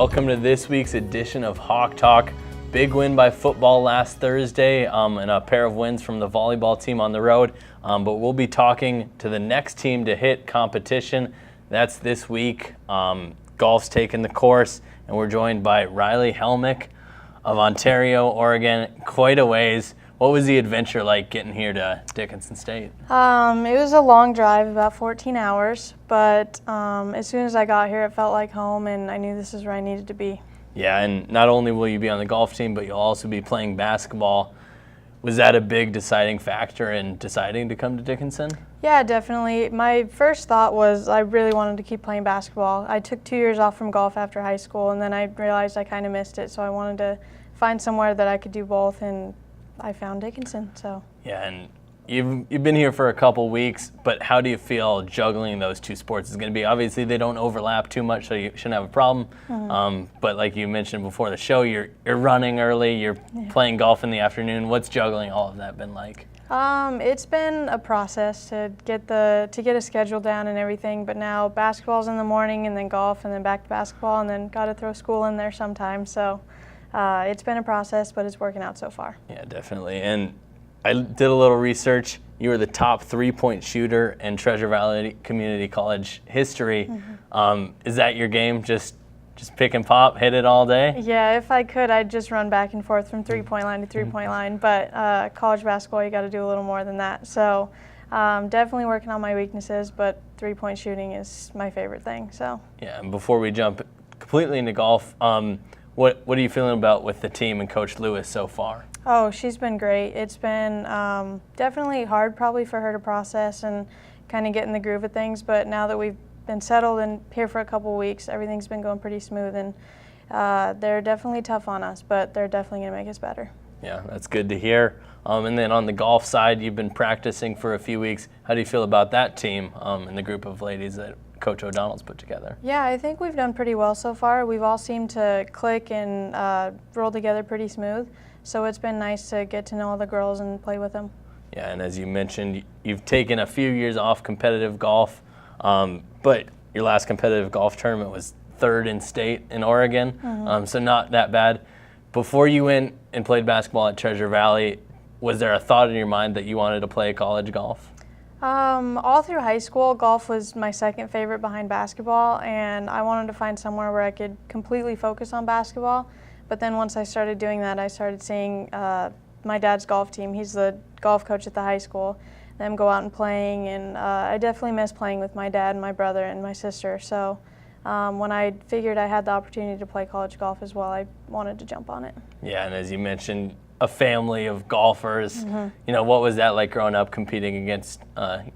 Welcome to this week's edition of Hawk Talk. Big win by football last Thursday and a pair of wins from the volleyball team on the road. But we'll be talking to the next team to hit competition. That's this week. Golf's taken the course, and we're joined by Riley Helmick of Ontario, Oregon. Quite a ways. What was the adventure like getting here to Dickinson State? It was a long drive, about 14 hours, but as soon as I got here, it felt like home, and I knew this is where I needed to be. Yeah, and not only will you be on the golf team, but you'll also be playing basketball. Was that a big deciding factor in deciding to come to Dickinson? Yeah, definitely. My first thought was I really wanted to keep playing basketball. I took 2 years off from golf after high school, and then I realized I kind of missed it, so I wanted to find somewhere that I could do both, and I found Dickinson. So yeah, and you've been here for a couple weeks, but how do you feel juggling those two sports is going to be? Obviously, they don't overlap too much, so you shouldn't have a problem. But like you mentioned before the show, you're running early, you're playing golf in the afternoon. What's juggling all of that been like? It's been a process to get a schedule down and everything, but now basketball's in the morning and then golf and then back to basketball and then got to throw school in there sometimes. So it's been a process, but it's working out so far. Yeah, definitely. And I did a little research. You were the top 3-point shooter in Treasure Valley Community College history. Is that your game? Just pick and pop, hit it all day? Yeah, if I could, I'd just run back and forth from three-point line to three-point line. But college basketball, you got to do a little more than that. So definitely working on my weaknesses, but three-point shooting is my favorite thing. So yeah, and before we jump completely into golf, what are you feeling about with the team and Coach Lewis so far? Oh, she's been great. It's been definitely hard probably for her to process and kind of get in the groove of things, but now that we've been settled and here for a couple weeks, everything's been going pretty smooth, and they're definitely tough on us, but they're definitely going to make us better. Yeah, that's good to hear. And then on the golf side, you've been practicing for a few weeks. How do you feel about that team and the group of ladies that Coach O'Donnell's put together? Yeah, I think we've done pretty well so far. We've all seemed to click and roll together pretty smooth. So it's been nice to get to know all the girls and play with them. Yeah, and as you mentioned, you've taken a few years off competitive golf, but your last competitive golf tournament was third in state in Oregon, so not that bad. Before you went and played basketball at Treasure Valley, was there a thought in your mind that you wanted to play college golf? All through high school, golf was my second favorite behind basketball, and I wanted to find somewhere where I could completely focus on basketball. But then once I started doing that, I started seeing my dad's golf team. He's the golf coach at the high school. Them go out and playing, and I definitely miss playing with my dad and my brother and my sister. So when I figured I had the opportunity to play college golf as well, I wanted to jump on it. Yeah, and as you mentioned, a family of golfers. You know, what was that like growing up competing against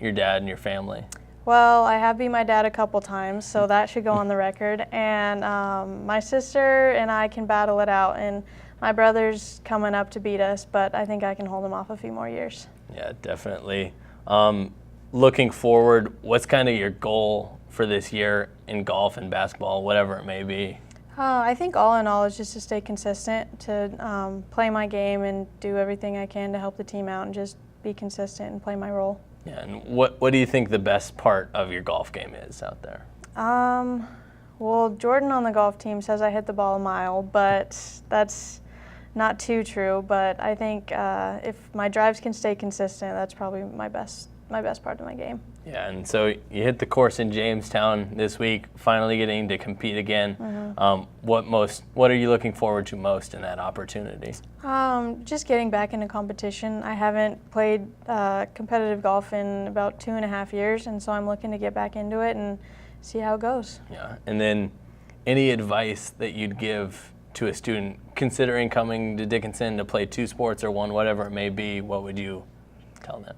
your dad and your family? Well, I have beat my dad a couple times, so that should go on the record. And my sister and I can battle it out, and my brother's coming up to beat us, but I think I can hold him off a few more years. Yeah, definitely. Looking forward, what's kind of your goal for this year in golf and basketball, whatever it may be? I think all in all is just to stay consistent, to play my game and do everything I can to help the team out and just be consistent and play my role. Yeah, and what do you think the best part of your golf game is out there? Well, Jordan on the golf team says I hit the ball a mile, but that's not too true. But I think if my drives can stay consistent, that's probably my best part of my game. Yeah, and so you hit the course in Jamestown this week, finally getting to compete again. What are you looking forward to most in that opportunity? Just getting back into competition. I haven't played competitive golf in about 2.5 years, and so I'm looking to get back into it and see how it goes. Yeah, and then any advice that you'd give to a student considering coming to Dickinson to play two sports or one, whatever it may be, what would you tell them?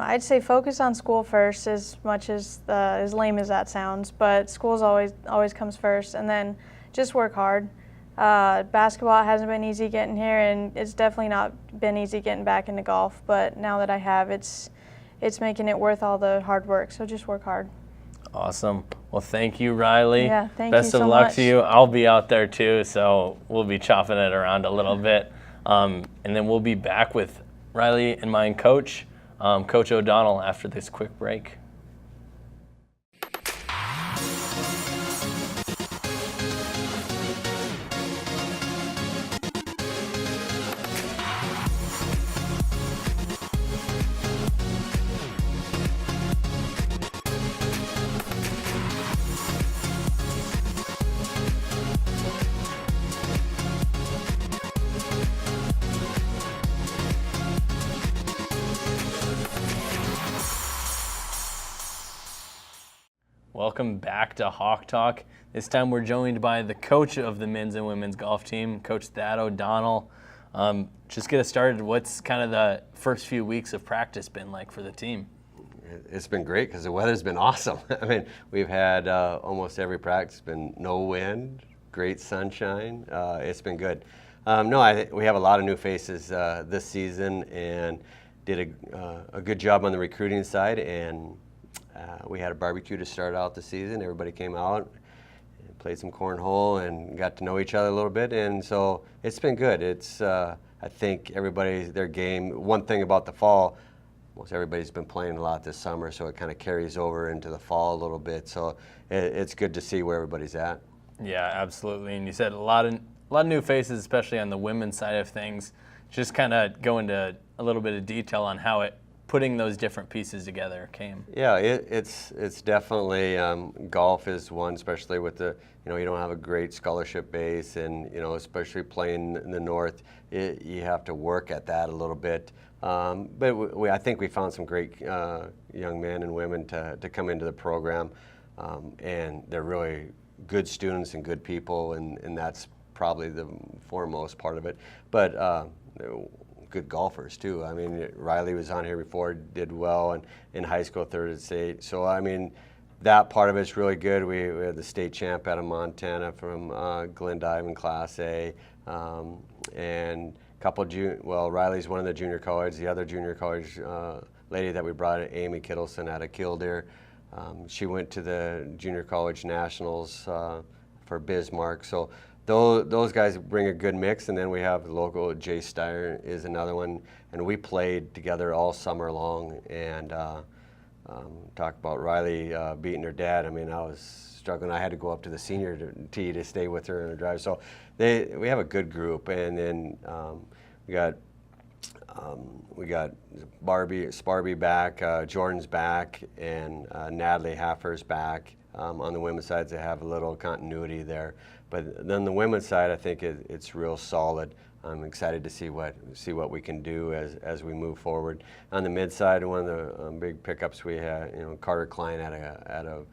I'd say focus on school first, as much as lame as that sounds, but school's always comes first, and then just work hard. Basketball hasn't been easy getting here, and it's definitely not been easy getting back into golf, but now that I have, it's making it worth all the hard work, so just work hard. Awesome. Well, thank you, Riley. Yeah, thank you so much. Best of luck to you. I'll be out there too, so we'll be chopping it around a little bit. And then we'll be back with Riley and my coach, Coach O'Donnell, after this quick break. welcome back to Hawk Talk. This time we're joined by the coach of the men's and women's golf team, Coach Ty O'Donnell. Just get us started, what's kind of the first few weeks of practice been like for the team? It's been great because the weather's been awesome. I mean, we've had almost every practice been no wind, great sunshine. It's been good. We have a lot of new faces this season and did a good job on the recruiting side, and we had a barbecue to start out the season. Everybody came out and played some cornhole and got to know each other a little bit, and so it's been good. It's I think everybody's their game. One thing about the fall, most everybody's been playing a lot this summer, so it kind of carries over into the fall a little bit. So it's good to see where everybody's at. Yeah, absolutely. And you said a lot of new faces, especially on the women's side of things. Just kind of go into a little bit of detail on how putting those different pieces together came. Yeah, it's definitely golf is one, especially with the you don't have a great scholarship base, and especially playing in the north, you have to work at that a little bit. But I think we found some great young men and women to come into the program, and they're really good students and good people, and that's probably the foremost part of it. But good golfers too. I mean, Riley was on here before, did well, and in high school, third at state. So I mean, that part of it's really good. We had the state champ out of Montana from Glendive in Class A, and Riley's one of the junior college. The other junior college lady that we brought in, Amy Kittleson out of Killdeer, she went to the junior college nationals for Bismarck. So those guys bring a good mix, and then we have local Jay Steyer is another one, and we played together all summer long. And talk about Riley beating her dad. I mean, I was struggling. I had to go up to the senior tee to stay with her in the drive. So we have a good group, and then we got Sparby back, Jordan's back, and Natalie Haffer's back. On the women's side, they have a little continuity there. But then the women's side, I think it's real solid. I'm excited to see what we can do as we move forward. On the mid side, one of the big pickups we had, Carter Klein out of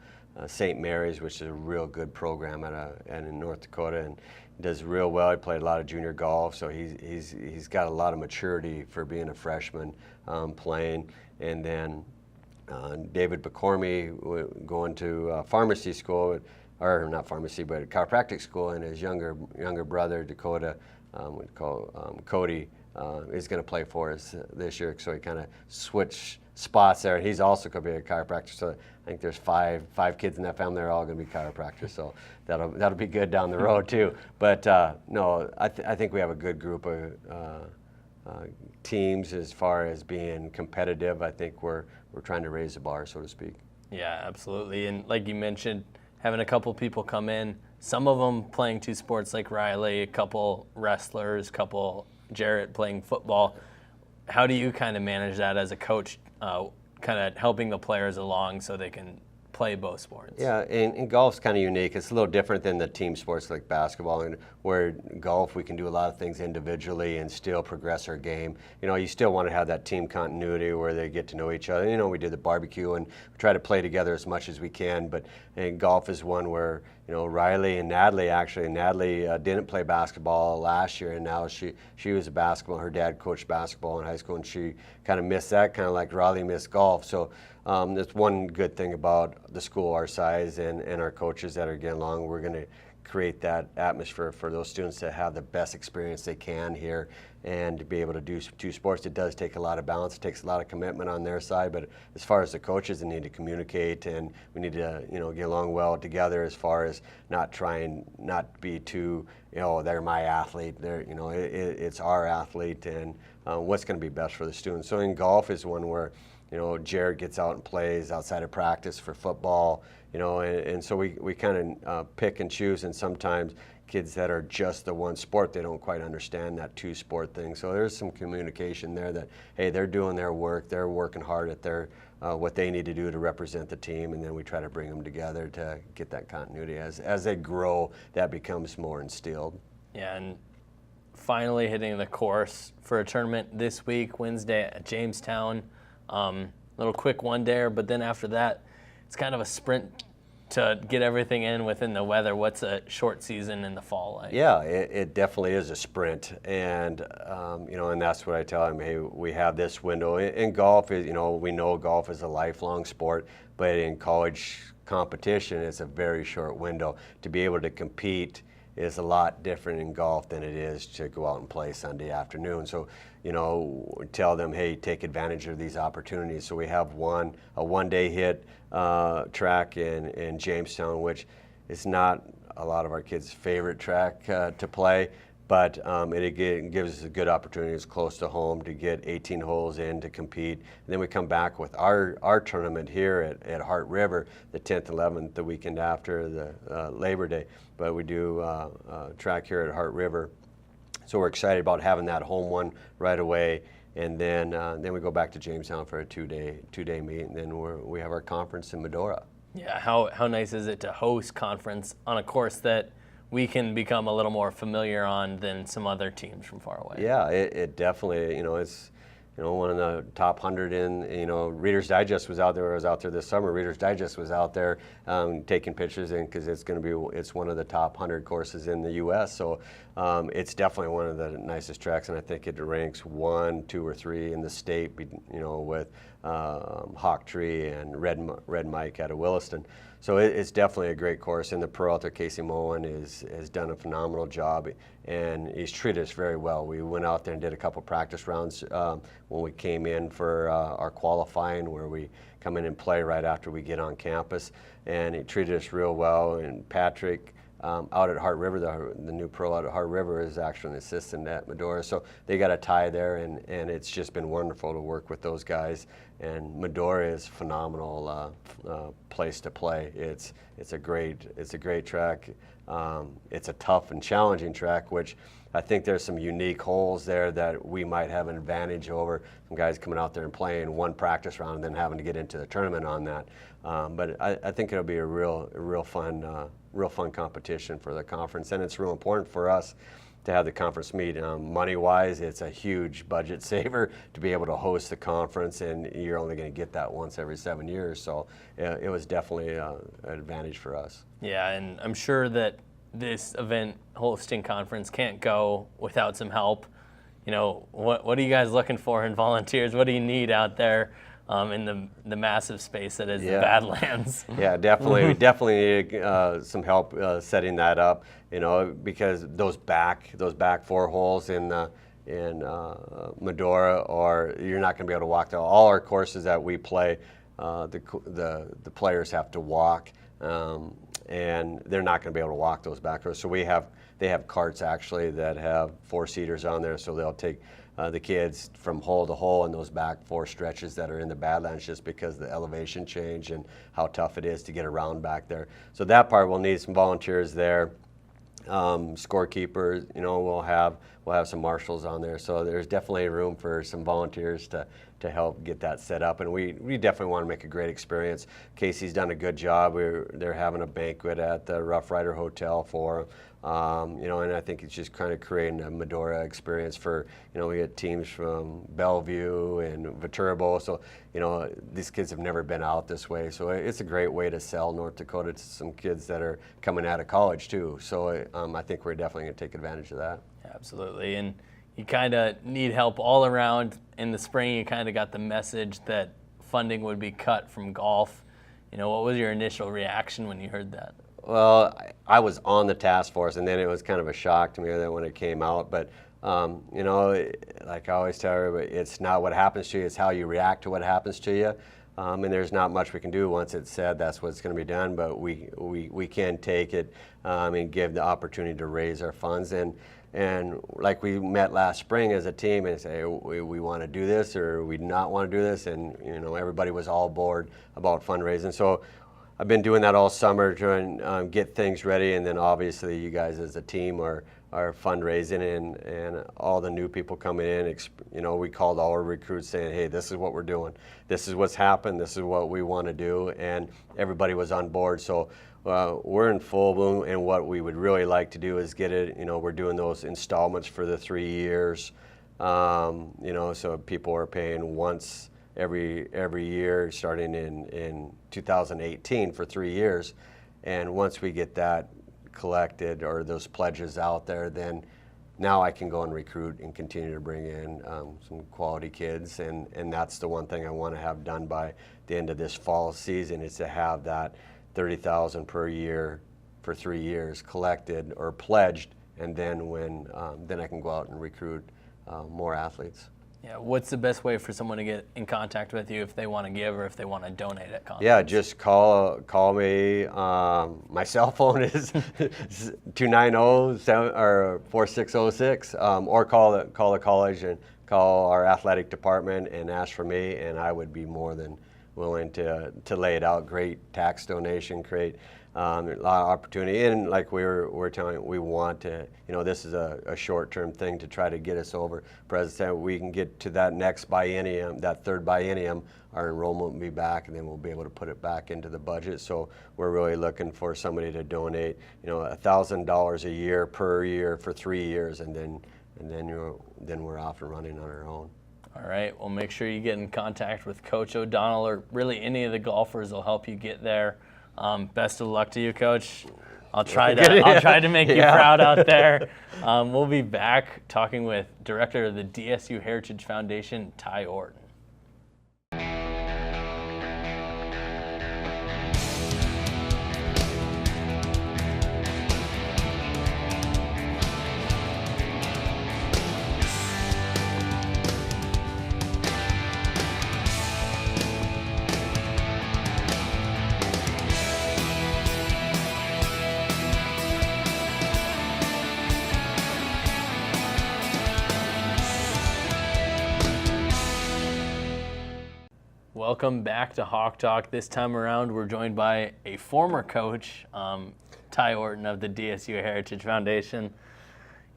St. Mary's, which is a real good program in North Dakota, and does real well. He played a lot of junior golf, so he's got a lot of maturity for being a freshman playing. And then David BeCormy going to pharmacy school, or not pharmacy, but chiropractic school, and his younger brother Dakota, we call Cody, is going to play for us this year. So he kind of switched spots there, and he's also going to be a chiropractor. So I think there's five kids in that family. They're all going to be chiropractors. So that'll be good down the road too. But no, I think we have a good group of teams as far as being competitive. I think we're trying to raise the bar, so to speak. Yeah, absolutely. And like you mentioned, having a couple people come in, some of them playing two sports like Riley, a couple wrestlers, couple Jarrett playing football. How do you kind of manage that as a coach, kind of helping the players along so they can play both sports? Yeah, and golf's kind of unique. It's a little different than the team sports like basketball, and where golf we can do a lot of things individually and still progress our game. You still want to have that team continuity where they get to know each other. We did the barbecue and we try to play together as much as we can, but golf is one where Riley and Natalie didn't play basketball last year, and now she was a basketball. Her dad coached basketball in high school, and she kind of missed that, kind of like Riley missed golf. So that's one good thing about the school our size and our coaches that are getting along. We're going to create that atmosphere for those students to have the best experience they can here, and to be able to do two sports. It does take a lot of balance. It takes a lot of commitment on their side, but as far as the coaches, they need to communicate, and we need to get along well together, as far as not be too they're my athlete, it's our athlete, and what's going to be best for the students. So in golf is one where Jared gets out and plays outside of practice for football, and so we kind of pick and choose, and sometimes kids that are just the one sport, they don't quite understand that two sport thing. So there's some communication there that, hey, they're doing their work, they're working hard at their what they need to do to represent the team, and then we try to bring them together to get that continuity. As they grow, that becomes more instilled. Yeah, and finally hitting the course for a tournament this week, Wednesday at Jamestown. Little quick one there, but then after that, it's kind of a sprint to get everything in within the weather, what's a short season in the fall like? Yeah, it definitely is a sprint, and and that's what I tell them. Hey, we have this window. In golf, we know golf is a lifelong sport, but in college competition, it's a very short window. To be able to compete is a lot different in golf than it is to go out and play Sunday afternoon. So, tell them, hey, take advantage of these opportunities. So we have a one-day hit track in Jamestown, which is not a lot of our kids' favorite track to play, but it gives us a good opportunity. It's close to home to get 18 holes in to compete. And then we come back with our tournament here at Hart River, the 10th, 11th, the weekend after the Labor Day. But we do a track here at Hart River. So we're excited about having that home one right away. And then we go back to Jamestown for a two-day meet, and then we have our conference in Medora. Yeah, how nice is it to host conference on a course that we can become a little more familiar on than some other teams from far away? Yeah, it definitely, it's one of the top 100 in, Reader's Digest was out there. I was out there this summer. Reader's Digest was out there taking pictures because it's one of the top 100 courses in the U.S. So it's definitely one of the nicest tracks, and I think it ranks 1, 2, or 3 in the state, with Hawk Tree and Red Mike out of Williston. So it's definitely a great course, and the pro out there, Casey Moen, has done a phenomenal job, and he's treated us very well. We went out there and did a couple practice rounds when we came in for our qualifying, where we come in and play right after we get on campus, and he treated us real well. And Patrick out at Hart River, the new pro out at Hart River, is actually an assistant at Medora, so they got a tie there, and it's just been wonderful to work with those guys. And Medora is a phenomenal place to play. It's a great track. It's a tough and challenging track, which I think there's some unique holes there that we might have an advantage over some guys coming out there and playing one practice round and then having to get into the tournament on that. But I think it'll be a real fun competition for the conference, and it's real important for us to have the conference meet. Money-wise, it's a huge budget saver to be able to host the conference, and you're only going to get that once every 7 years. So it was definitely an advantage for us. Yeah, and I'm sure that this event hosting conference can't go without some help. What are you guys looking for in volunteers? What do you need out there in the massive space that is the Badlands? Yeah, definitely. We definitely need some help setting that up. Because those back 4 holes in Medora, or you're not going to be able to walk. All our courses that we play, the players have to walk, and they're not going to be able to walk those back rows. So they have carts actually that have 4-seaters on there, so they'll take the kids from hole to hole in those back 4 stretches that are in the Badlands, just because of the elevation change and how tough it is to get around back there. So that part, we'll need some volunteers there. Scorekeepers, we'll have some marshals on there, so there's definitely room for some volunteers to help get that set up, and we definitely want to make a great experience. Casey's done a good job. They're having a banquet at the Rough Rider Hotel for and I think it's just kind of creating a Medora experience for, we get teams from Bellevue and Viterbo, so these kids have never been out this way, so it's a great way to sell North Dakota to some kids that are coming out of college too. So I think we're definitely going to take advantage of that. Absolutely, and you kind of need help all around. In the spring, you kind of got the message that funding would be cut from golf. What was your initial reaction when you heard that? Well, I was on the task force, and then it was kind of a shock to me that when it came out. But, like I always tell everybody, it's not what happens to you, it's how you react to what happens to you. And there's not much we can do once it's said that's what's going to be done, but we can take it and give the opportunity to raise our funds. And like we met last spring as a team and say, we want to do this or we not want to do this, and everybody was all aboard about fundraising. So I've been doing that all summer, trying to get things ready, and then obviously you guys as a team are fundraising, and all the new people coming in. We called all our recruits saying, hey, this is what we're doing, this is what's happened, this is what we want to do, and everybody was on board. So we're in full bloom, and what we would really like to do is get it, we're doing those installments for the 3 years, so people are paying once every year starting in 2018 for 3 years, And once we get that collected or those pledges out there, then now I can go and recruit and continue to bring in some quality kids. And that's the one thing I want to have done by the end of this fall season, is to have that $30,000 per year for 3 years collected or pledged, and then then I can go out and recruit more athletes. Yeah, what's the best way for someone to get in contact with you if they want to give or if they want to donate at conference? Yeah, just call me. My cell phone is 290-4606, or call the college and call our athletic department and ask for me, and I would be more than willing to lay it out. Great tax donation, great a lot of opportunity, and like we're telling, we want to, this is a short-term thing to try to get us over. President, we can get to that next biennium, that third biennium, our enrollment will be back, and then we'll be able to put it back into the budget. So we're really looking for somebody to donate, $1,000 a year per year for 3 years, and then we're off and running on our own. All right, well, make sure you get in contact with Coach O'Donnell, or really any of the golfers will help you get there. Best of luck to you, Coach. I'll try to make you proud out there. We'll be back talking with Director of the DSU Heritage Foundation, Ty Orton. Welcome back to Hawk Talk. This time around, we're joined by a former coach, Ty Orton of the DSU Heritage Foundation.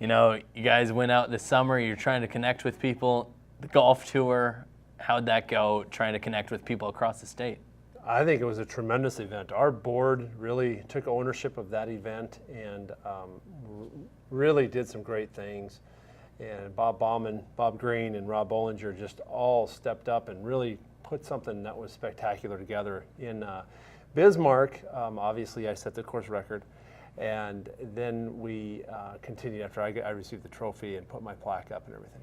You guys went out this summer. You're trying to connect with people. The golf tour, how'd that go, trying to connect with people across the state? I think it was a tremendous event. Our board really took ownership of that event and really did some great things. And Bob Bauman, Bob Green, and Rob Bollinger just all stepped up and really put something that was spectacular together in Bismarck. Obviously, I set the course record, and then we continued after I received the trophy and put my plaque up and everything.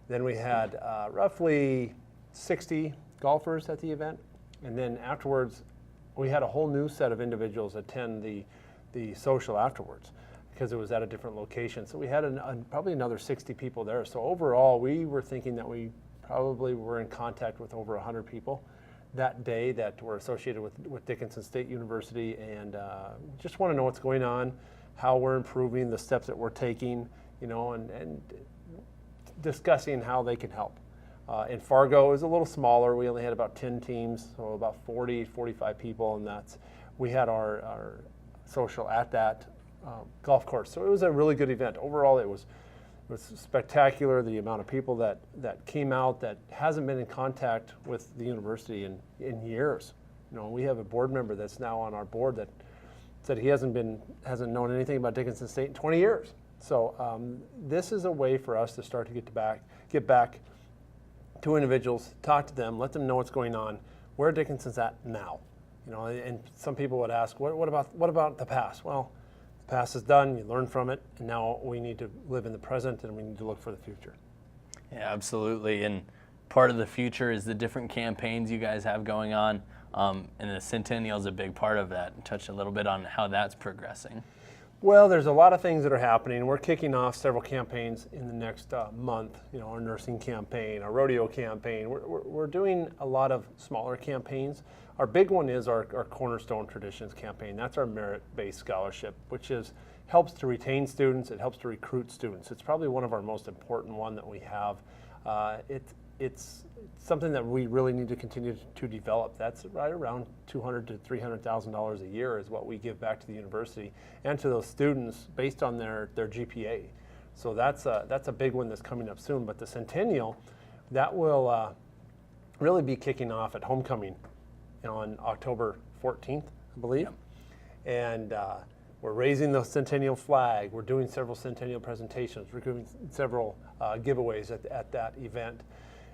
Then we had roughly 60 golfers at the event, and then afterwards, we had a whole new set of individuals attend the social afterwards, because it was at a different location. So we had probably another 60 people there. So overall, we were thinking that we probably were in contact with over 100 people that day that were associated with Dickinson State University, and just want to know what's going on, how we're improving, the steps that we're taking, and discussing how they can help. In Fargo, it was a little smaller. We only had about 10 teams, so about 40, 45 people, and we had our social at that golf course. So it was a really good event. Overall, it was spectacular, the amount of people that came out that hasn't been in contact with the university in years. We have a board member that's now on our board that said he hasn't known anything about Dickinson State in 20 years. So this is a way for us to start to get back to individuals, talk to them, let them know what's going on, where Dickinson's at now. And some people would ask, what about the past? Well, the past is done, you learn from it, and now we need to live in the present and we need to look for the future. Yeah, absolutely. And part of the future is the different campaigns you guys have going on, and the Centennial is a big part of that. Touch a little bit on how that's progressing. Well, there's a lot of things that are happening. We're kicking off several campaigns in the next month. Our nursing campaign, our rodeo campaign. We're doing a lot of smaller campaigns. Our big one is our Cornerstone Traditions campaign. That's our merit-based scholarship, which helps to retain students. It helps to recruit students. It's probably one of our most important one that we have. It's something that we really need to continue to develop. That's right around $200,000 to $300,000 a year is what we give back to the university and to those students based on their GPA. So that's a big one that's coming up soon. But the Centennial, that will really be kicking off at homecoming on October 14th, I believe. Yep. And we're raising the Centennial flag. We're doing several Centennial presentations. We're doing several giveaways at that event.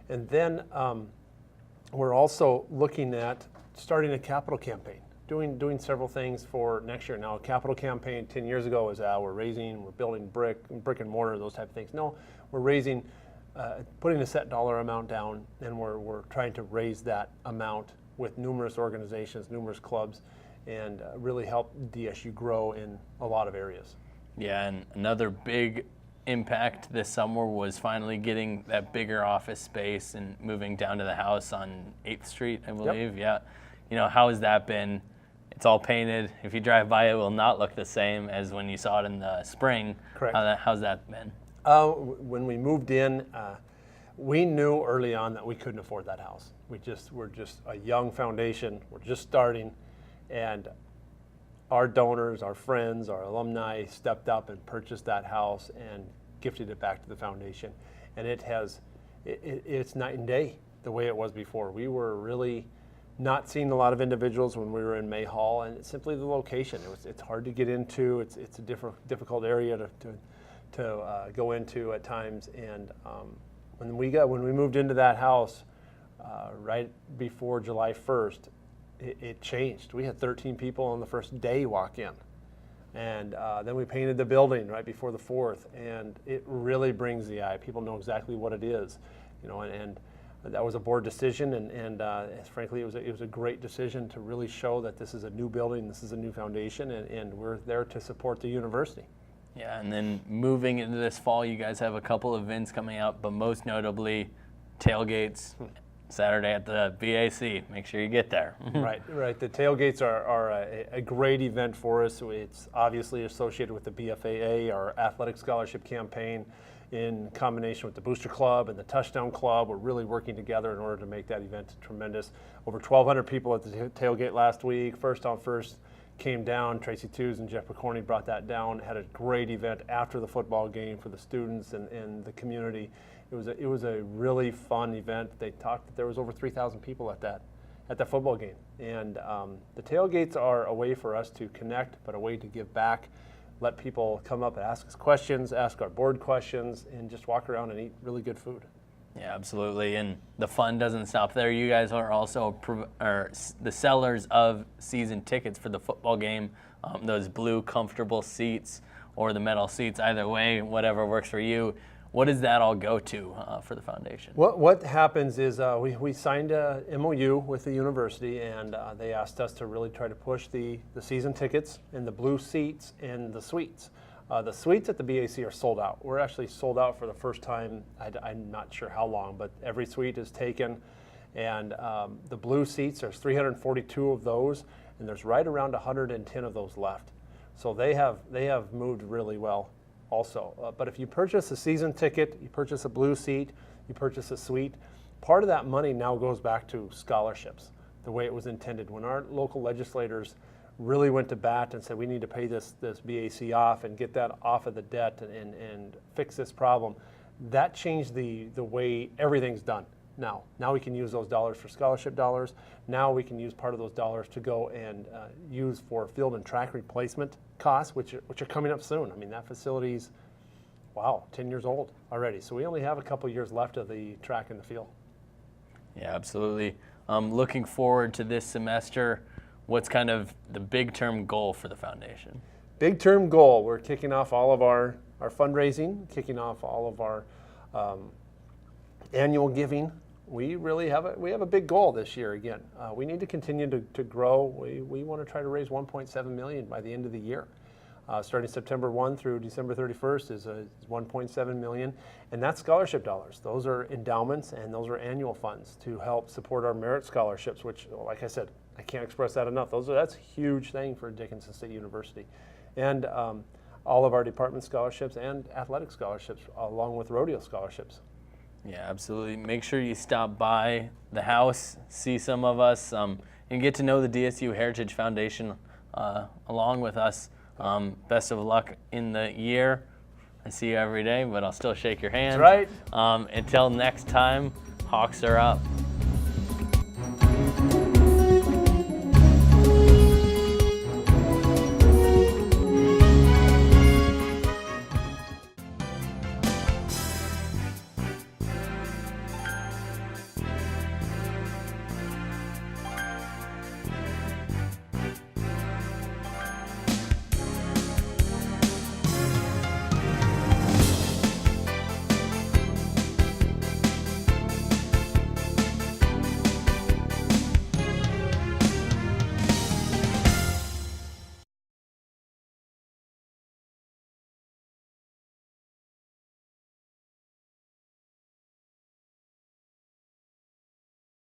And then we're also looking at starting a capital campaign doing several things for next year. Now, a capital campaign 10 years ago was we're building brick and mortar, those type of things. No, we're raising, putting a set dollar amount down, and we're trying to raise that amount with numerous organizations, numerous clubs, and really help DSU grow in a lot of areas. Yeah, and another big impact this summer was finally getting that bigger office space and moving down to the house on 8th Street, I believe. Yep. Yeah. How has that been? It's all painted. If you drive by, it will not look the same as when you saw it in the spring. Correct. How's that been? When we moved in, we knew early on that we couldn't afford that house. We're just a young foundation. We're just starting, and our donors, our friends, our alumni stepped up and purchased that house and gifted it back to the foundation. And it's night and day the way it was before. We were really not seeing a lot of individuals when we were in May Hall, and it's simply the location. It's hard to get into. It's a difficult area to go into at times. And when we moved into that house right before July 1st, it changed. We had 13 people on the first day walk in. And then we painted the building right before the 4th, and it really brings the eye. People know exactly what it is, and that was a board decision, and frankly, it was a great decision to really show that this is a new building, this is a new foundation, and we're there to support the university. Yeah, and then moving into this fall, you guys have a couple of events coming up, but most notably, tailgates. Saturday at the BAC. Make sure you get there. Right. The tailgates are a great event for us. It's obviously associated with the BFAA, our athletic scholarship campaign, in combination with the Booster Club and the Touchdown Club. We're really working together in order to make that event tremendous. Over 1,200 people at the tailgate last week. First on First came down. Tracy Tews and Jeff McCorney brought that down. Had a great event after the football game for the students and the community. It was a really fun event. They talked that there was over 3,000 people at that football game. And the tailgates are a way for us to connect, but a way to give back. Let people come up and ask us questions, ask our board questions, and just walk around and eat really good food. Yeah, absolutely. And the fun doesn't stop there. You guys are also the sellers of season tickets for the football game. Those blue comfortable seats or the metal seats, either way, whatever works for you. What does that all go to for the foundation? What happens is we signed a MOU with the university, and they asked us to really try to push the season tickets and the blue seats and the suites. The suites at the BAC are sold out. We're actually sold out for the first time. I'm not sure how long, but every suite is taken. And the blue seats, there's 342 of those, and there's right around 110 of those left. So they have moved really well. Also, but if you purchase a season ticket, you purchase a blue seat, you purchase a suite, part of that money now goes back to scholarships, the way it was intended. When our local legislators really went to bat and said we need to pay this BAC off and get that off of the debt and fix this problem, that changed the way everything's done. Now we can use those dollars for scholarship dollars. Now we can use part of those dollars to go and use for field and track replacement costs, which are coming up soon. I mean, that facility's, 10 years old already. So we only have a couple years left of the track and the field. Yeah, absolutely. Looking forward to this semester. What's kind of the big term goal for the foundation? Big term goal, we're kicking off all of our fundraising, kicking off all of our annual giving. We really have a big goal this year again. We need to continue to grow. We want to try to raise $1.7 million by the end of the year. Starting September 1 through December 31st is $1.7 million, and that's scholarship dollars. Those are endowments and those are annual funds to help support our merit scholarships, which, like I said, I can't express that enough. That's a huge thing for Dickinson State University. And all of our department scholarships and athletic scholarships, along with rodeo scholarships. Yeah, absolutely. Make sure you stop by the house, see some of us, and get to know the DSU Heritage Foundation along with us. Best of luck in the year. I see you every day, but I'll still shake your hand. That's right. Until next time, Hawks are up.